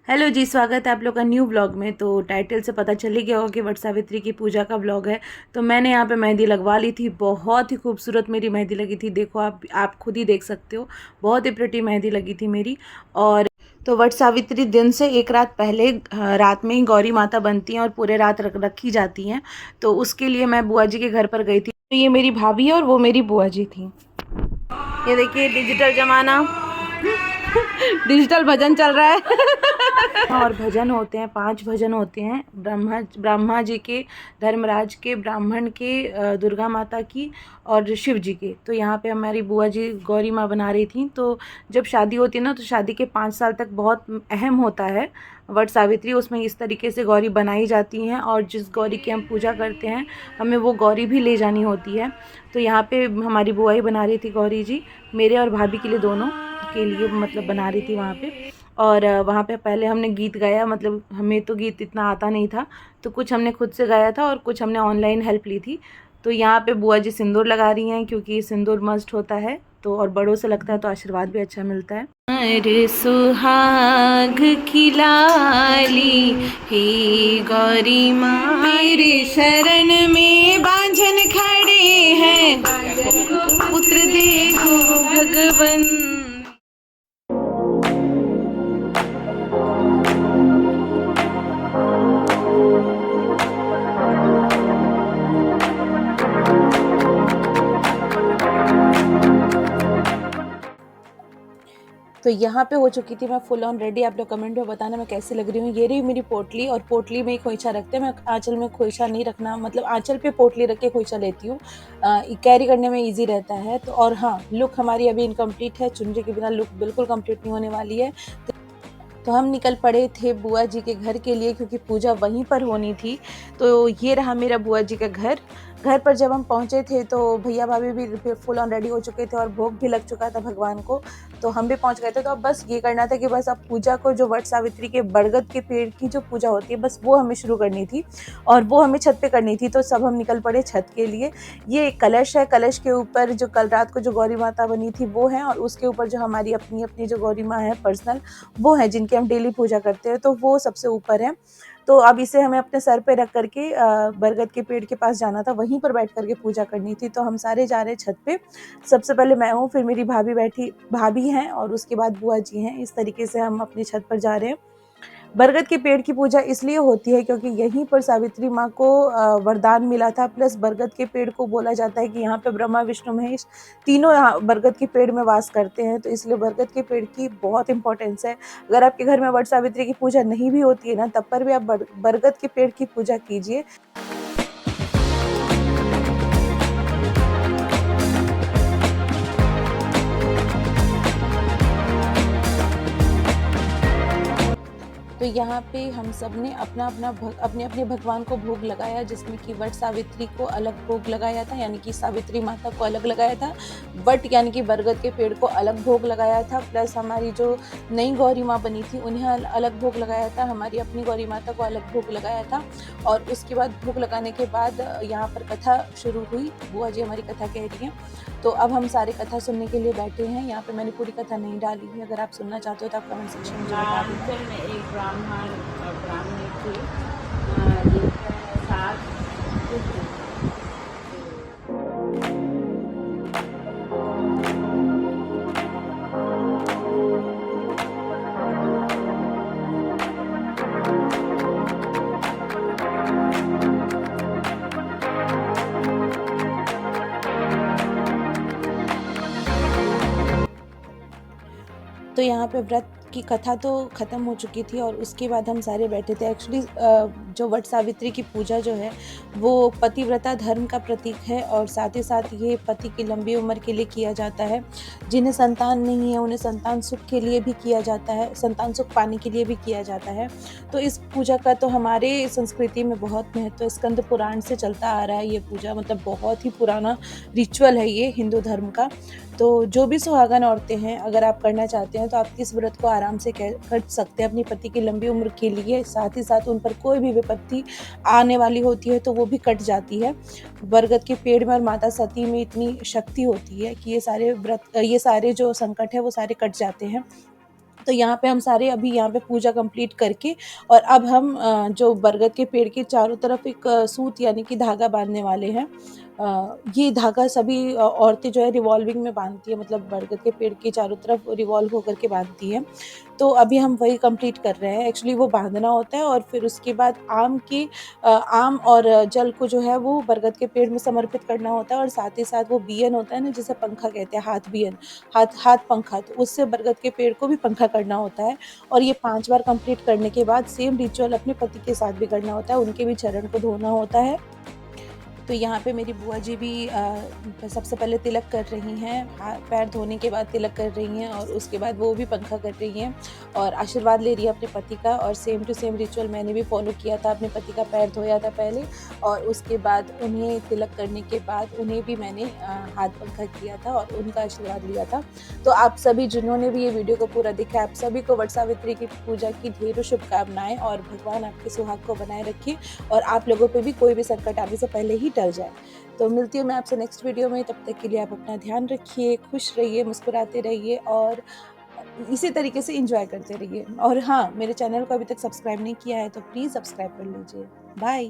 Hello जी, स्वागत है आप लोग का न्यू व्लॉग में। तो टाइटल से पता चल ही गया होगा कि वट सावित्री की पूजा का व्लॉग है। तो मैंने यहाँ पे मेहंदी लगवा ली थी, बहुत ही खूबसूरत मेरी मेहंदी लगी थी। देखो आप खुद ही देख सकते हो, बहुत ही प्रिटी मेहंदी लगी थी मेरी। और तो वट सावित्री दिन से एक रात पहले रात में ही गौरी माता बनती हैं और पूरे रात रखी जाती हैं। तो उसके लिए मैं बुआ जी के घर पर गई थी। तो ये मेरी भाभी है और वो मेरी बुआ जी थी। ये देखिए डिजिटल जमाना, डिजिटल भजन चल रहा है। और भजन होते हैं, 5 भजन होते हैं, ब्रह्मा जी के, धर्मराज के, ब्राह्मण के, दुर्गा माता की और शिव जी के। तो यहाँ पे हमारी बुआ जी गौरी माँ बना रही थी। तो जब शादी होती है ना, तो शादी के 5 साल तक बहुत अहम होता है वट सावित्री। उसमें इस तरीके से गौरी बनाई जाती हैं और जिस गौरी की हम पूजा करते हैं हमें वो गौरी भी ले जानी होती है। तो यहाँ पे हमारी बुआ ही बना रही थी गौरी जी, मेरे और भाभी के लिए, दोनों के लिए मतलब बना रही थी वहाँ पे। और वहाँ पे पहले हमने गीत गाया, मतलब हमें तो गीत इतना आता नहीं था, तो कुछ हमने खुद से गाया था और कुछ हमने ऑनलाइन हेल्प ली थी। तो यहाँ पे बुआ जी सिंदूर लगा रही हैं, क्योंकि सिंदूर मस्ट होता है। तो और बड़ों से लगता है तो आशीर्वाद भी अच्छा मिलता है। अरे सुहाग की लाली, हे गौरी माँ मेरे शरण में बांझन खड़े हैं, पुत्र देखो भगवन। तो यहाँ पे हो चुकी थी मैं फुल ऑन रेडी। आप लोग कमेंट में बताना मैं कैसी लग रही हूँ। ये रही मेरी पोटली, और पोटली में ही खोइछा रखते हैं। मैं आंचल में खोइछा नहीं रखना, मतलब आंचल पे पोटली रख के खोइछा लेती हूँ, कैरी करने में इजी रहता है। तो और हाँ, लुक हमारी अभी इनकम्प्लीट है, चुनरी के बिना लुक बिल्कुल कंप्लीट नहीं होने वाली है। तो हम निकल पड़े थे बुआ जी के घर के लिए, क्योंकि पूजा वहीं पर होनी थी। तो ये रहा मेरा बुआ जी का घर। घर पर जब हम पहुँचे थे तो भैया भाभी भी फुल ऑन रेडी हो चुके थे और भोग भी लग चुका था भगवान को। तो हम भी पहुँच गए थे। तो अब बस ये करना था कि बस अब पूजा को, जो वट सावित्री के बरगद के पेड़ की जो पूजा होती है, बस वो हमें शुरू करनी थी और वो हमें छत पे करनी थी। तो सब हम निकल पड़े छत के लिए। ये एक कलश है, कलश के ऊपर जो कल रात को जो गौरी माता बनी थी वो है, और उसके ऊपर जो हमारी अपनी अपनी जो गौरी माँ है पर्सनल, वो है जिनकी हम डेली पूजा करते हैं। तो वो सबसे ऊपर है। तो अब इसे हमें अपने सर पे रख करके बरगद के पेड़ के पास जाना था, वहीं पर बैठ करके पूजा करनी थी। तो हम सारे जा रहे हैं छत पे। सबसे पहले मैं हूँ, फिर मेरी भाभी हैं और उसके बाद बुआ जी हैं। इस तरीके से हम अपनी छत पर जा रहे हैं। बरगद के पेड़ की पूजा इसलिए होती है क्योंकि यहीं पर सावित्री माँ को वरदान मिला था। प्लस बरगद के पेड़ को बोला जाता है कि यहाँ पे ब्रह्मा विष्णु महेश तीनों यहाँ बरगद के पेड़ में वास करते हैं। तो इसलिए बरगद के पेड़ की बहुत इंपॉर्टेंस है। अगर आपके घर में वट सावित्री की पूजा नहीं भी होती है ना, तब पर भी आप बरगद के पेड़ की पूजा कीजिए। तो यहाँ पे हम सब ने अपने अपने भगवान को भोग लगाया, जिसमें कि वट सावित्री को अलग भोग लगाया था, यानी कि सावित्री माता को अलग लगाया था। वट यानी कि बरगद के पेड़ को अलग भोग लगाया था। प्लस हमारी जो नई गौरी माँ बनी थी उन्हें अलग भोग लगाया था। हमारी अपनी गौरी माता को अलग भोग लगाया था। और उसके बाद भोग लगाने के बाद यहाँ पर कथा शुरू हुई। बुआ जी हमारी कथा कह रही हैं। तो अब हम सारे कथा सुनने के लिए बैठे हैं। यहाँ पे मैंने पूरी कथा नहीं डाली है, अगर आप सुनना चाहते हो तो आप कमेंट सेक्शन में मुझे बता दीजिए। में एक ब्राह्मण और ब्राह्मणी थी, जिनके साथ पुत्र। तो यहाँ पे व्रत की कथा तो ख़त्म हो चुकी थी और उसके बाद हम सारे बैठे थे। एक्चुअली जो वट सावित्री की पूजा जो है वो पतिव्रता धर्म का प्रतीक है, और साथ ही साथ ये पति की लंबी उम्र के लिए किया जाता है। जिन्हें संतान नहीं है उन्हें संतान सुख के लिए भी किया जाता है, संतान सुख पाने के लिए भी किया जाता है। तो इस पूजा का तो हमारे संस्कृति में बहुत महत्व है। स्कंद पुराण से चलता आ रहा है ये पूजा, मतलब बहुत ही पुराना रिचुअल है ये हिंदू धर्म का। तो जो भी सुहागन औरतें हैं, अगर आप करना चाहते हैं तो आप इस व्रत को आराम से कर सकते हैं अपनी पति की लंबी उम्र के लिए। साथ ही साथ उन पर कोई भी विपत्ति आने वाली होती है तो वो भी कट जाती है। बरगद के पेड़ में और माता सती में इतनी शक्ति होती है कि ये सारे जो संकट है वो सारे कट जाते हैं। तो यहाँ पे हम सारे अभी यहाँ पे पूजा कंप्लीट करके और अब हम जो बरगद के पेड़ के चारों तरफ एक सूत यानी कि धागा बांधने वाले हैं। ये धागा सभी औरतें जो है रिवॉल्विंग में बांधती है, मतलब बरगद के पेड़ के चारों तरफ रिवॉल्व होकर के बांधती हैं। तो अभी हम वही कंप्लीट कर रहे हैं। एक्चुअली वो बांधना होता है और फिर उसके बाद आम और जल को जो है वो बरगद के पेड़ में समर्पित करना होता है, और साथ ही साथ वो बियन होता है ना, जिसे पंखा कहते हैं, हाथ बियन, हाथ हाथ पंखा, तो उससे बरगद के पेड़ को भी पंखा करना होता है। और ये 5 बार कंप्लीट करने के बाद सेम रिचुअल अपने पति के साथ भी करना होता है, उनके भी चरण को धोना होता है। तो यहाँ पे मेरी बुआ जी भी सबसे पहले तिलक कर रही हैं, पैर धोने के बाद तिलक कर रही हैं, और उसके बाद वो भी पंखा कर रही हैं और आशीर्वाद ले रही है अपने पति का। और सेम टू सेम रिचुअल मैंने भी फॉलो किया था, अपने पति का पैर धोया था पहले, और उसके बाद उन्हें तिलक करने के बाद उन्हें भी मैंने हाथ पंखा किया था और उनका आशीर्वाद लिया था। तो आप सभी जिन्होंने भी ये वीडियो को पूरा देखा, आप सभी को वट सावित्री की पूजा की ढेरों शुभकामनाएं, और भगवान आपके सुहाग को बनाए रखे और आप लोगों पे भी कोई भी संकट आने से पहले ही टल जाए। तो मिलती हूँ मैं आपसे नेक्स्ट वीडियो में, तब तक के लिए आप अपना ध्यान रखिए, खुश रहिए, मुस्कुराते रहिए और इसी तरीके से एंजॉय करते रहिए। और हाँ, मेरे चैनल को अभी तक सब्सक्राइब नहीं किया है तो प्लीज़ सब्सक्राइब कर लीजिए। बाय।